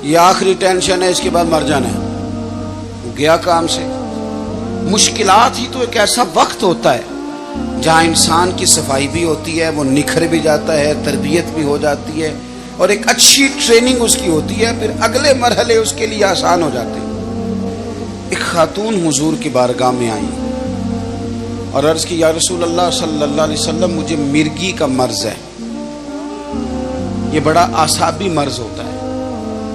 یہ آخری ٹینشن ہے، اس کے بعد مر جانا ہے، گیا کام سے۔ مشکلات ہی تو ایک ایسا وقت ہوتا ہے جہاں انسان کی صفائی بھی ہوتی ہے، وہ نکھر بھی جاتا ہے، تربیت بھی ہو جاتی ہے، اور ایک اچھی ٹریننگ اس کی ہوتی ہے، پھر اگلے مرحلے اس کے لیے آسان ہو جاتے ہیں۔ ایک خاتون حضور کی بارگاہ میں آئی اور عرض کی، یا رسول اللہ صلی اللہ علیہ وسلم، مجھے مرگی کا مرض ہے۔ یہ بڑا اعصابی مرض ہوتا ہے،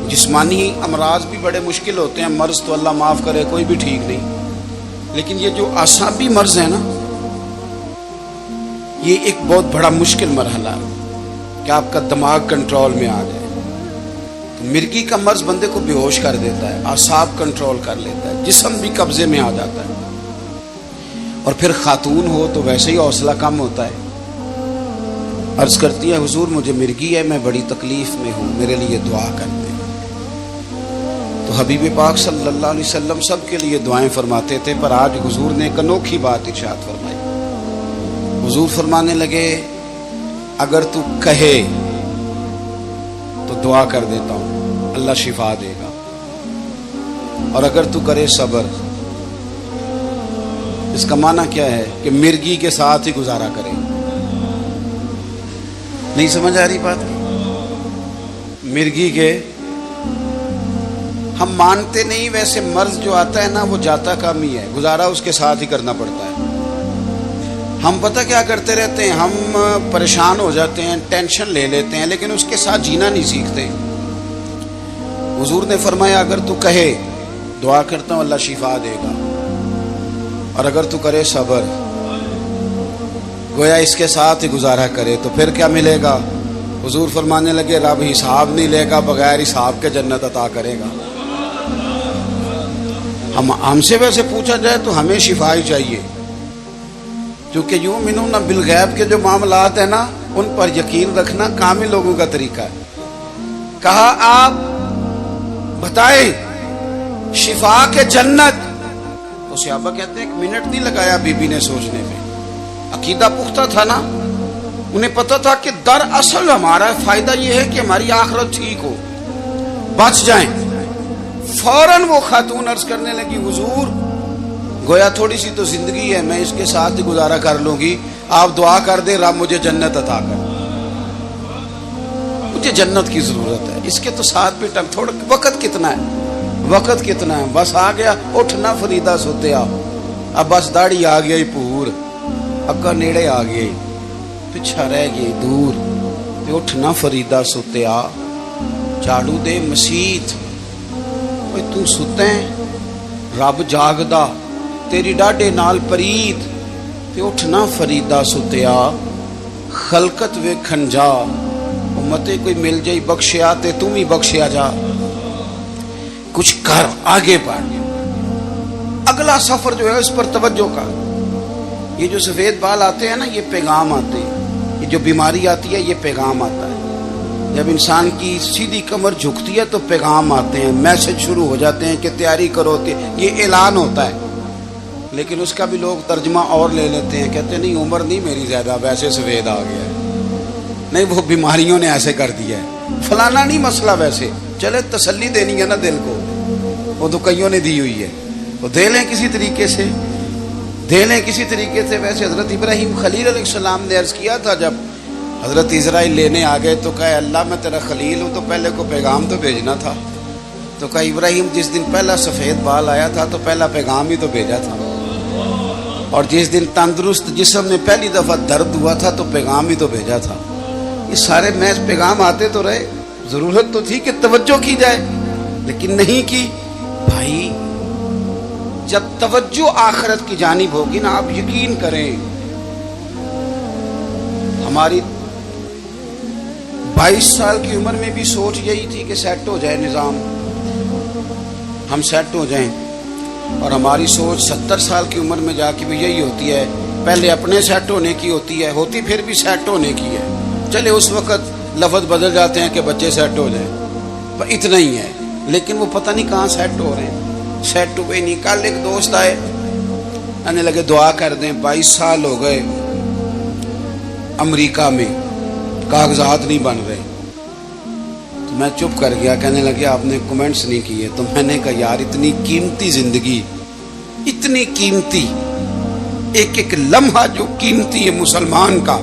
جسمانی امراض بھی بڑے مشکل ہوتے ہیں، مرض تو اللہ معاف کرے کوئی بھی ٹھیک نہیں، لیکن یہ جو اعصابی مرض ہے نا، یہ ایک بہت بڑا مشکل مرحلہ ہے کہ آپ کا دماغ کنٹرول میں آ جائے۔ تو مرگی کا مرض بندے کو بے ہوش کر دیتا ہے، اعصاب کنٹرول کر لیتا ہے، جسم بھی قبضے میں آ جاتا ہے، اور پھر خاتون ہو تو ویسے ہی حوصلہ کم ہوتا ہے۔ عرض کرتی ہے، حضور مجھے مرگی ہے، میں بڑی تکلیف میں ہوں، میرے لیے دعا کر دیں۔ تو حبیب پاک صلی اللہ علیہ وسلم سب کے لیے دعائیں فرماتے تھے، پر آج حضور نے ایک انوکھی بات ارشاد فرمائی۔ حضور فرمانے لگے، اگر تو کہے تو دعا کر دیتا ہوں، اللہ شفا دے گا، اور اگر تو کرے صبر۔ اس کا معنی کیا ہے کہ مرگی کے ساتھ ہی گزارا کرے۔ نہیں سمجھ آ رہی بات؟ مرگی کے ہم مانتے نہیں، ویسے مرض جو آتا ہے نا وہ جاتا کم ہی ہے، گزارا اس کے ساتھ ہی کرنا پڑتا ہے۔ ہم پتہ کیا کرتے رہتے ہیں، ہم پریشان ہو جاتے ہیں، ٹینشن لے لیتے ہیں، لیکن اس کے ساتھ جینا نہیں سیکھتے۔ حضور نے فرمایا، اگر تو کہے دعا کرتا ہوں اللہ شفا دے گا، اور اگر تو کرے صبر، گویا اس کے ساتھ ہی گزارا کرے، تو پھر کیا ملے گا؟ حضور فرمانے لگے، رب حساب نہیں لے گا، بغیر حساب کے جنت عطا کرے گا۔ ہم سے ویسے پوچھا جائے تو ہمیں شفا ہی چاہیے، کیونکہ یؤمنون بالغیب کے جو معاملات ہیں نا، ان پر یقین رکھنا کامل لوگوں کا طریقہ ہے۔ کہا آپ بتائیں شفا کے جنت، تو صحابہ کہتے ہیں 1 منٹ نہیں لگایا بی بی نے سوچنے میں، عقیدہ پختہ تھا نا، انہیں پتہ تھا کہ دراصل ہمارا فائدہ یہ ہے کہ ہماری آخرت ٹھیک ہو، بچ جائیں۔ فوراً وہ خاتون عرض کرنے لگی، حضور گویا تھوڑی سی تو زندگی ہے، میں اس کے ساتھ ہی گزارا کر لوں گی، آپ دعا کر دیں رب مجھے جنت عطا کر، مجھے جنت کی ضرورت ہے۔ اس کے تو ساتھ بھی تھوڑا وقت کتنا ہے، وقت کتنا ہے، بس آ گیا، اٹھنا فریدہ سوتے آ، اب بس داڑھی آ گئی پور، اگا نیڑے آ گئی، پچھا رہ گئی دور، تے اٹھنا فریدہ سوتے آ، جھاڑو دے مسیت، تو ستے رب جاگدا، تیری ڈاڈے نال پرید، تے اٹھنا فریدہ ستیا، خلقت ویکھن جا، امتے کوئی مل جائی بخشیا تے تم ہی بخشیا جا، کچھ کر آگے بڑھ۔ اگلا سفر جو ہے اس پر توجہ کر۔ یہ جو سفید بال آتے ہیں نا، یہ پیغام آتے ہیں، یہ جو بیماری آتی ہے یہ پیغام آتا ہے۔ جب انسان کی سیدھی کمر جھکتی ہے تو پیغام آتے ہیں، میسج شروع ہو جاتے ہیں کہ تیاری کرو، یہ اعلان ہوتا ہے، لیکن اس کا بھی لوگ ترجمہ اور لے لیتے ہیں، کہتے ہیں نہیں عمر نہیں میری زیادہ، ویسے سفید آ گیا ہے، نہیں وہ بیماریوں نے ایسے کر دیا ہے، فلانا نہیں مسئلہ، ویسے چلے تسلی دینی ہے نا دل کو، وہ تو کئیوں نے دی ہوئی ہے، وہ دے لیں کسی طریقے سے، دے لیں کسی طریقے سے۔ ویسے حضرت ابراہیم خلیل علیہ السلام نے عرض کیا تھا، جب حضرت اسرائیل لینے آ گئے تو کہا اللہ میں تیرا خلیل ہوں، تو پہلے کو پیغام تو بھیجنا تھا، تو کہا ابراہیم جس دن پہلا سفید بال آیا تھا تو پہلا پیغام ہی تو بھیجا تھا، اور جس دن تندرست جسم میں پہلی دفعہ درد ہوا تھا تو پیغام ہی تو بھیجا تھا۔ یہ سارے محض پیغام آتے تو رہے، ضرورت تو تھی کہ توجہ کی جائے، لیکن نہیں کی۔ بھائی جب توجہ آخرت کی جانب ہوگی نا، آپ یقین کریں، ہماری 22 سال کی عمر میں بھی سوچ یہی تھی کہ سیٹ ہو جائے نظام، ہم سیٹ ہو جائیں، اور ہماری سوچ 70 سال کی عمر میں جا کے بھی یہی ہوتی ہے، پہلے اپنے سیٹ ہونے کی ہوتی پھر بھی سیٹ ہونے کی ہے، چلے اس وقت لفظ بدل جاتے ہیں کہ بچے سیٹ ہو جائیں، پر اتنا ہی ہے، لیکن وہ پتہ نہیں کہاں سیٹ ہو رہے ہیں، سیٹ ہوئے نہیں۔ کل ایک دوست آئے، کہنے لگے دعا کر دیں، 22 سال ہو گئے امریکہ میں، کاغذات نہیں بن رہے، تو میں چپ کر گیا. کہنے لگے آپ نے کمنٹس نہیں کیے. تو میں نے کہا یار اتنی قیمتی زندگی, اتنی قیمتی, ایک ایک لمحہ جو قیمتی ہے مسلمان کا,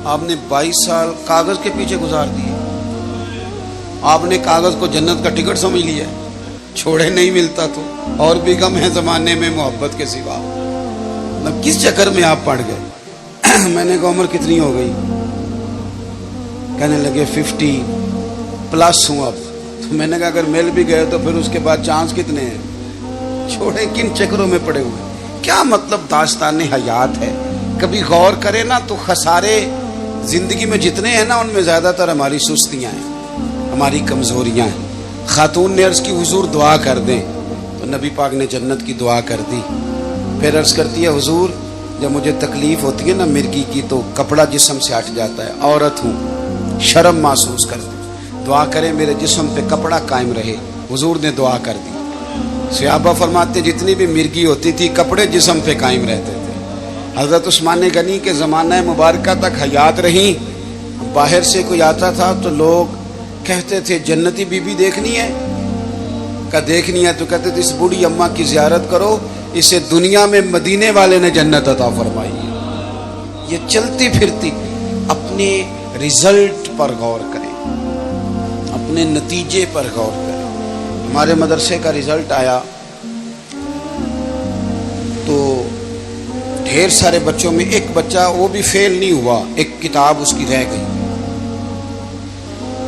آپ نے 22 سال کاغذ کے پیچھے گزار دیے. آپ نے کاغذ کو جنت کا ٹکٹ سمجھ لیا, چھوڑے نہیں ملتا تو اور بھی کم ہے زمانے میں محبت کے سوا. کس چکر میں آپ پڑ گئے؟ میں نے کہا عمر کتنی ہو گئی؟ کہنے لگے 50+ ہوں اب. تو میں نے کہا اگر مل بھی گئے تو پھر اس کے بعد چانس کتنے ہیں؟ چھوڑے کن چکروں میں پڑے ہوئے. کیا مطلب داستان حیات ہے. کبھی غور کرے نا تو خسارے زندگی میں جتنے ہیں نا ان میں زیادہ تر ہماری سستیاں ہیں, ہماری کمزوریاں ہیں. خاتون نے عرض کی حضور دعا کر دیں, تو نبی پاک نے جنت کی دعا کر دی. پھر عرض کرتی ہے حضور جب مجھے تکلیف ہوتی ہے نا مرگی کی تو کپڑا جسم سے ہٹ جاتا ہے, عورت ہوں, شرم محسوس کرتی, دعا کریں میرے جسم پہ کپڑا قائم رہے. حضور نے دعا کر دی. صحابہ فرماتے جتنی بھی مرگی ہوتی تھی کپڑے جسم پہ قائم رہتے تھے. حضرت عثمان غنی کے زمانہ مبارکہ تک حیات رہیں. باہر سے کوئی آتا تھا تو لوگ کہتے تھے جنتی بی بی دیکھنی ہے, کا دیکھنی ہے تو کہتے تھے اس بوڑھی اماں کی زیارت کرو, اسے دنیا میں مدینے والے نے جنت عطا فرمائی ہے. یہ چلتی پھرتی. اپنے رزلٹ پر غور کریں, اپنے نتیجے پر غور کریں. ہمارے مدرسے کا رزلٹ آیا تو ڈھیر سارے بچوں میں ایک بچہ وہ بھی فیل نہیں ہوا, ایک کتاب اس کی رہ گئی.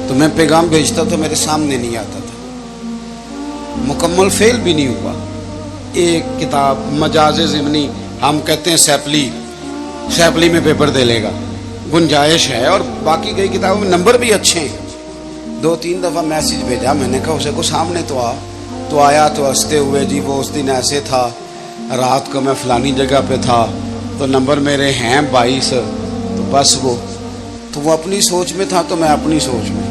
تو میں پیغام بھیجتا تو میرے سامنے نہیں آتا تھا. مکمل فیل بھی نہیں ہوا. ایک کتاب مجاز ضمنی, ہم کہتے ہیں سیپلی میں پیپر دے لے گا, گنجائش ہے, اور باقی کئی کتابوں میں نمبر بھی اچھے ہیں. 2-3 دفعہ میسیج بھیجا, میں نے کہا اسے کو سامنے تو آ. تو آیا تو ہنستے ہوئے جی وہ اس دن ایسے تھا, رات کو میں فلانی جگہ پہ تھا, تو نمبر میرے ہیں 22. تو بس وہ اپنی سوچ میں تھا تو میں اپنی سوچ میں.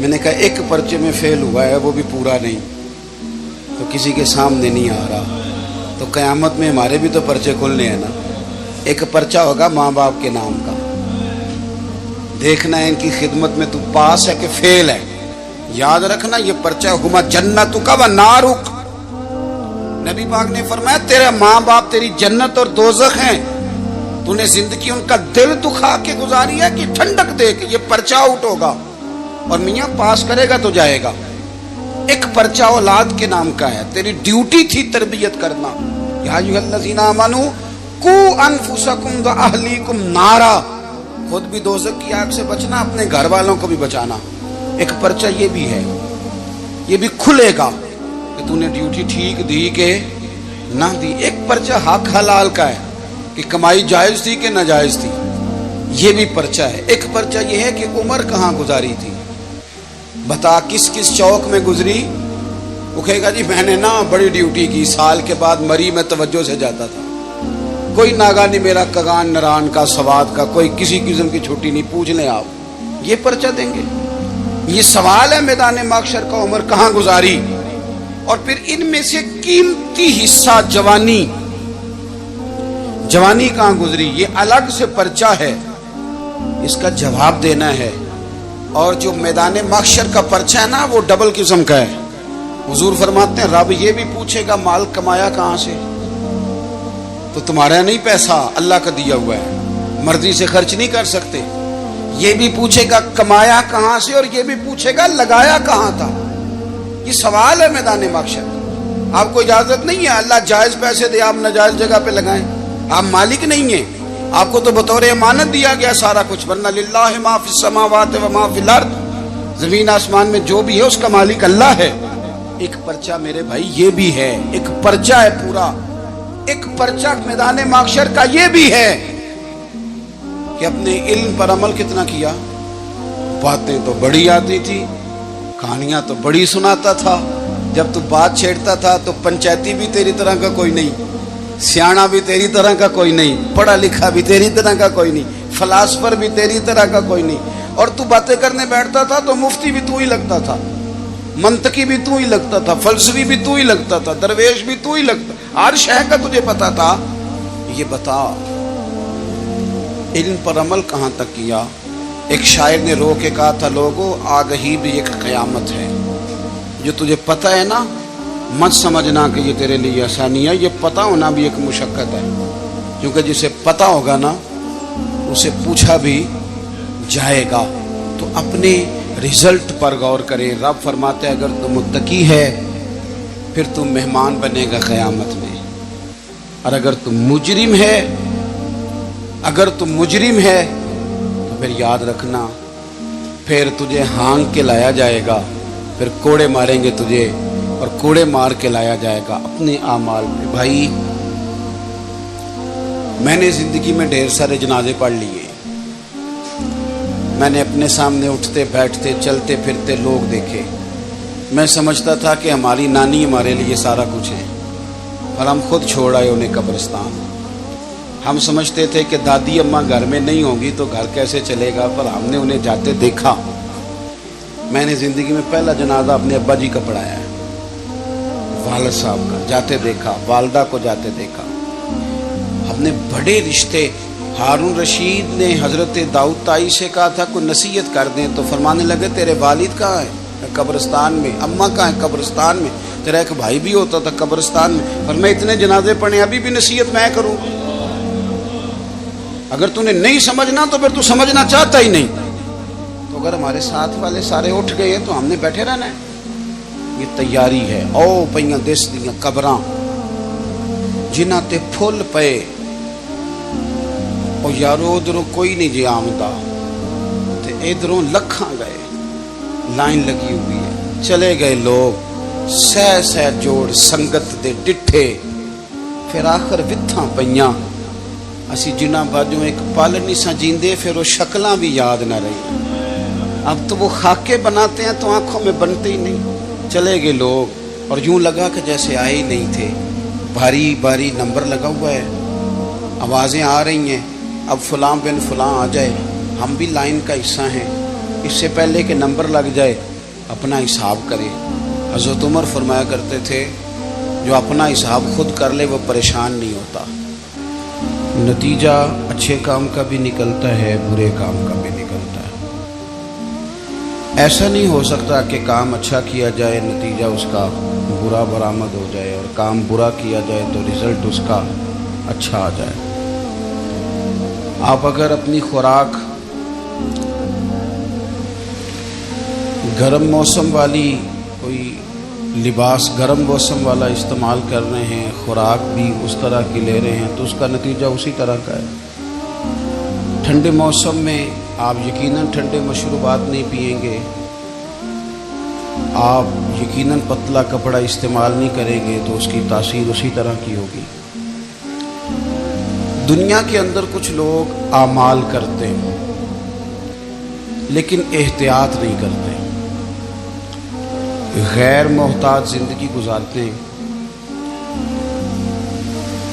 میں نے کہا ایک پرچے میں فیل ہوا ہے وہ بھی پورا نہیں, تو کسی کے سامنے نہیں آ رہا. تو قیامت میں ہمارے بھی تو پرچے کھلنے ہیں نا. ایک پرچہ ہوگا ماں باپ کے نام کا, دیکھنا ہے ان کی خدمت میں تو پاس ہے کہ فیل ہے. یاد رکھنا یہ پرچہ ہما جنتک و نارک. نبی پاک نے فرمایا تیرے ماں باپ تیری جنت اور دوزخ ہیں. تو نے زندگی ان کا دل دکھا کے گزاری ہے کہ ٹھنڈک دے کے. یہ پرچہ آؤٹ ہوگا اور میاں پاس کرے گا تو جائے گا. ایک پرچہ اولاد کے نام کا ہے, تیری ڈیوٹی تھی تربیت کرنا. یا ایھا الذین آمنوا قوا انفسکم واہلیکم نارا, خود بھی دوزخ کی آگ سے بچنا, اپنے گھر والوں کو بھی بچانا. ایک پرچہ یہ بھی ہے, یہ بھی کھلے گا کہ تو نے ڈیوٹی ٹھیک دی کہ نہ دی. ایک پرچہ حق حلال کا ہے کہ کمائی جائز تھی کہ ناجائز تھی, یہ بھی پرچہ ہے. ایک پرچہ یہ ہے کہ عمر کہاں گزاری تھی, بتا کس کس چوک میں گزری. وہ کہے گا جی میں نے نا بڑی ڈیوٹی کی, سال کے بعد مری میں توجہ سے جاتا تھا, کوئی ناگا نہیں میرا کگان نران کا سواد کا, کوئی کسی قسم کی چھٹی نہیں. پوچھ لیں آپ, یہ پرچہ دیں گے. یہ سوال ہے میدان محشر کا, عمر کہاں گزاری. اور پھر ان میں سے قیمتی حصہ جوانی کہاں گزری, یہ الگ سے پرچہ ہے, اس کا جواب دینا ہے. اور جو میدان محشر کا پرچہ ہے نا وہ ڈبل قسم کا ہے. حضور فرماتے ہیں رب یہ بھی پوچھے گا مال کمایا کہاں سے, تو تمہارا نہیں پیسہ اللہ کا دیا ہوا ہے, مرضی سے خرچ نہیں کر سکتے. یہ بھی پوچھے گا کمایا کہاں سے, اور یہ بھی پوچھے گا لگایا کہاں تھا. یہ سوال ہے میدان محشر. آپ کو اجازت نہیں ہے اللہ جائز پیسے دے آپ ناجائز جگہ پہ لگائیں, آپ مالک نہیں ہیں. آپ کو تو بطور امانت دیا گیا سارا کچھ, ورنہ للہ ما فی السماوات و ما فی الارض, زمین آسمان میں جو بھی ہے اس کا مالک اللہ ہے. ایک پرچہ میرے بھائی یہ بھی ہے, ایک پرچہ ہے پورا. ایک پرچہ میدان محشر کا یہ بھی ہے کہ اپنے علم پر عمل کتنا کیا. باتیں تو بڑی آتی تھی, کہانیاں تو بڑی سناتا تھا, جب تو بات چھیڑتا تھا تو پنچایتی بھی تیری طرح کا کوئی نہیں, سیاڑا بھی تیری طرح کا کوئی نہیں, پڑھا لکھا بھی تیری طرح کا کوئی نہیں, فلاسفر بھی تیری طرح کا کوئی نہیں. اور تو باتیں کرنے بیٹھتا تھا تو مفتی بھی تو ہی لگتا تھا, منطقی بھی تو ہی لگتا تھا, فلسفی بھی تو ہی لگتا تھا, درویش بھی تو ہی لگتا, ہر شے کا تجھے پتا تھا. یہ بتا علم پر عمل کہاں تک کیا, ایک شاعر نے رو کے کہا تھا لوگوں آگہی بھی ایک قیامت ہے. جو تجھے پتہ ہے نا مت سمجھنا کہ یہ تیرے لیے آسانی ہے، یہ پتہ ہونا بھی ایک مشقت ہے، کیونکہ جسے پتہ ہوگا نا اسے پوچھا بھی جائے گا. تو اپنے رزلٹ پر غور کرے. رب فرماتے ہیں اگر تو متقی ہے پھر تم مہمان بنے گا قیامت میں، اور اگر تم مجرم ہے تو پھر یاد رکھنا پھر تجھے ہانگ کے لایا جائے گا، پھر کوڑے ماریں گے تجھے اور کوڑے مار کے لایا جائے گا اپنے اعمال پہ. بھائی میں نے زندگی میں ڈھیر سارے جنازے پڑھ لیے. میں نے اپنے سامنے اٹھتے بیٹھتے چلتے پھرتے لوگ دیکھے. میں سمجھتا تھا کہ ہماری نانی ہمارے لیے سارا کچھ ہے، اور ہم خود چھوڑ آئے انہیں قبرستان. ہم سمجھتے تھے کہ دادی اماں گھر میں نہیں ہوں گی تو گھر کیسے چلے گا، پر ہم نے انہیں جاتے دیکھا. میں نے زندگی میں پہلا جنازہ اپنے ابا جی کا پڑھایا ہے، والد صاحب کا، جاتے دیکھا. والدہ کو جاتے دیکھا. ہم نے بڑے رشتے. ہارون رشید نے حضرت داؤد تائی سے کہا تھا کوئی نصیحت کر دیں، تو فرمانے لگے تیرے والد کہاں ہے؟ قبرستان میں. اماں کہاں ہے؟ قبرستان میں. تیرا ایک بھائی بھی ہوتا تھا قبرستان میں. پر میں اتنے جنازے پڑھے ابھی بھی نصیحت میں کروں. اگر تو نے نہیں سمجھنا تو پھر تو سمجھنا چاہتا ہی نہیں. تو اگر ہمارے ساتھ والے سارے اٹھ گئے ہیں تو ہم نے بیٹھے رہنا ہے. یہ تیاری ہے. او پئیاں دس دیاں قبراں جنہ تے پھل پے، اور یارو ادھروں کوئی نہیں جی آمدہ تے ادھروں لکھاں گئے. لائن لگی ہوئی ہے. چلے گئے لوگ سہ جوڑ سنگت دے ڈٹھے. پھر آخر وتھاں پئیاں اسی جنہ باجوں ایک پل نہیں سا جیندے، پھر وہ شکلاں بھی یاد نہ رہی. اب تو وہ خاکے بناتے ہیں تو آنکھوں میں بنتے ہی نہیں. چلے گئے لوگ اور یوں لگا کہ جیسے آئے ہی نہیں تھے. بھاری بھاری نمبر لگا ہوا ہے، آوازیں آ رہی ہیں اب فلاں بن فلاں آ جائے. ہم بھی لائن کا حصہ ہیں. اس سے پہلے کہ نمبر لگ جائے اپنا حساب کرے. حضرت عمر فرمایا کرتے تھے جو اپنا حساب خود کر لے وہ پریشان نہیں ہوتا. نتیجہ اچھے کام کا بھی نکلتا ہے، برے کام کا بھی نکلتا ہے. ایسا نہیں ہو سکتا کہ کام اچھا کیا جائے نتیجہ اس کا برا برآمد ہو جائے، اور کام برا کیا جائے تو رزلٹ اس کا اچھا آ جائے. آپ اگر اپنی خوراک گرم موسم والی، کوئی لباس گرم موسم والا استعمال کر رہے ہیں، خوراک بھی اس طرح کی لے رہے ہیں، تو اس کا نتیجہ اسی طرح کا ہے. ٹھنڈے موسم میں آپ یقیناً ٹھنڈے مشروبات نہیں پئیں گے، آپ یقیناً پتلا کپڑا استعمال نہیں کریں گے، تو اس کی تاثیر اسی طرح کی ہوگی. دنیا کے اندر کچھ لوگ اعمال کرتے ہیں لیکن احتیاط نہیں کرتے، غیر محتاط زندگی گزارتے ہیں.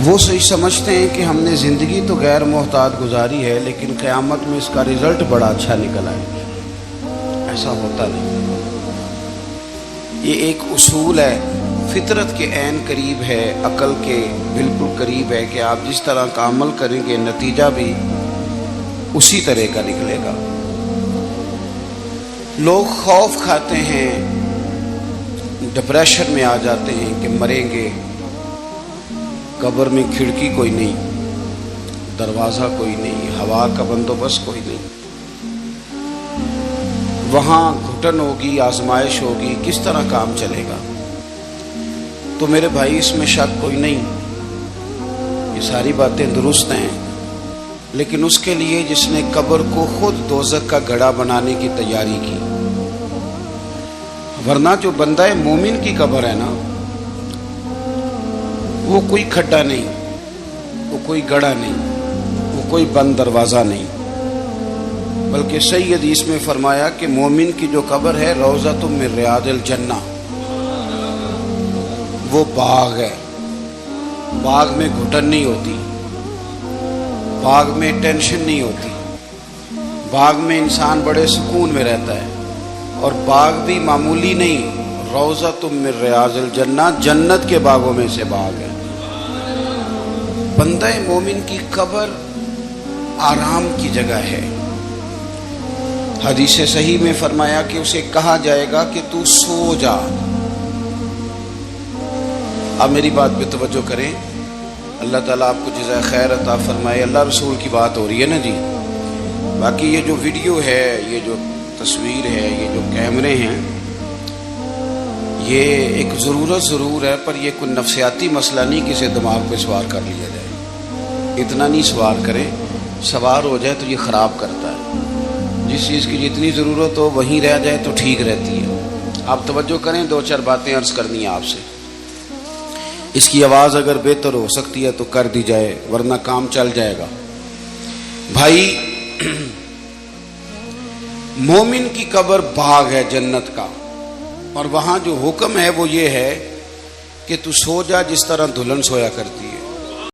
وہ صحیح سمجھتے ہیں کہ ہم نے زندگی تو غیر محتاط گزاری ہے لیکن قیامت میں اس کا رزلٹ بڑا اچھا نکل آئے. ایسا ہوتا نہیں. یہ ایک اصول ہے، فطرت کے عین قریب ہے، عقل کے بالکل قریب ہے کہ آپ جس طرح کا عمل کریں گے نتیجہ بھی اسی طرح کا نکلے گا. لوگ خوف کھاتے ہیں، ڈپریشن میں آ جاتے ہیں کہ مریں گے، قبر میں کھڑکی کوئی نہیں، دروازہ کوئی نہیں، ہوا کا بندوبست کوئی نہیں، وہاں گھٹن ہوگی، آزمائش ہوگی، کس طرح کام چلے گا. تو میرے بھائی اس میں شک کوئی نہیں، یہ ساری باتیں درست ہیں، لیکن اس کے لیے جس نے قبر کو خود دوزخ کا گڑھا بنانے کی تیاری کی. ورنہ جو بندہ مومن کی قبر ہے نا، وہ کوئی کھڈا نہیں، وہ کوئی گڑھا نہیں، وہ کوئی بند دروازہ نہیں، بلکہ صحیح حدیث میں فرمایا کہ مومن کی جو قبر ہے روضۃ من ریاض الجنہ، وہ باغ ہے. باغ میں گھٹن نہیں ہوتی، باغ میں ٹینشن نہیں ہوتی، باغ میں انسان بڑے سکون میں رہتا ہے. اور باغ بھی معمولی نہیں، روضۃ من ریاض الجنہ، جنت کے باغوں میں سے باغ ہے. بندہ مومن کی قبر آرام کی جگہ ہے. حدیث صحیح میں فرمایا کہ اسے کہا جائے گا کہ تو سو جا. اب میری بات پہ توجہ کریں. اللہ تعالیٰ آپ کو جزائے خیر عطا فرمائے. اللہ رسول کی بات ہو رہی ہے نا جی. باقی یہ جو ویڈیو ہے، یہ جو تصویر ہے، یہ جو کیمرے ہیں، یہ ایک ضرورت ضرور ہے، پر یہ کوئی نفسیاتی مسئلہ نہیں کہ اسے دماغ پہ سوار کر لیا جائے. اتنا نہیں سوار کریں، سوار ہو جائے تو یہ خراب کرتا ہے. جس چیز کی جتنی ضرورت ہو وہیں رہ جائے تو ٹھیک رہتی ہے. آپ توجہ کریں، 2-4 باتیں عرض کرنی ہیں آپ سے. اس کی آواز اگر بہتر ہو سکتی ہے تو کر دی جائے، ورنہ کام چل جائے گا. بھائی، مومن کی قبر باغ ہے جنت کا، اور وہاں جو حکم ہے وہ یہ ہے کہ تو سو جا جس طرح دلہن سویا کرتی ہے.